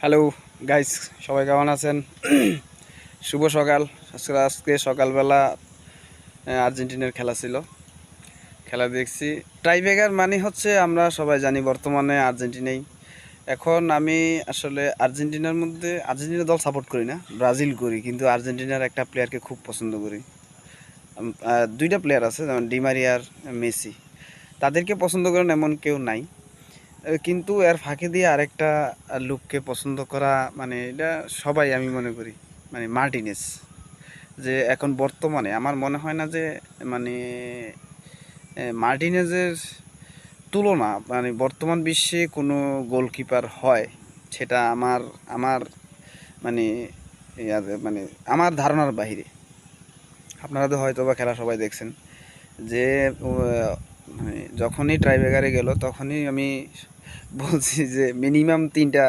Hello guys, সবাই কেমন আছেন? শুভ সকাল। আজকে সকালবেলা আর্জেন্টিনার খেলা ছিল, খেলা দেখছি। টাইব্রেকার মানে হচ্ছে আমরা সবাই জানি বর্তমানে আর্জেন্টিনাই। এখন আমি আসলে আর্জেন্টিনা দল সাপোর্ট করি না, ব্রাজিল করি, কিন্তু আর্জেন্টিনার একটা প্লেয়ারকে খুব পছন্দ করি। দুইটা প্লেয়ার আছে, যেমন ডিমারিয়া আর মেসি। তাদেরকে পছন্দ করেন এমন কেউ নাই, কিন্তু এর ফাঁকে দিয়ে আরেকটা লোককে পছন্দ করা, মানে এটা সবাই আমি মনে করি, মানে মার্টিনেজ। যে এখন বর্তমানে আমার মনে হয় না যে মানে মার্টিনেজের তুলনা মানে বর্তমান বিশ্বে কোনো গোলকিপার হয়, সেটা আমার আমার মানে মানে আমার ধারণার বাইরে। আপনারা তো হয়তো বা খেলা সবাই দেখছেন যে মানে যখনই ট্রাইব্রেকারে গেল তখনই আমি বলছি যে মিনিমাম 3টা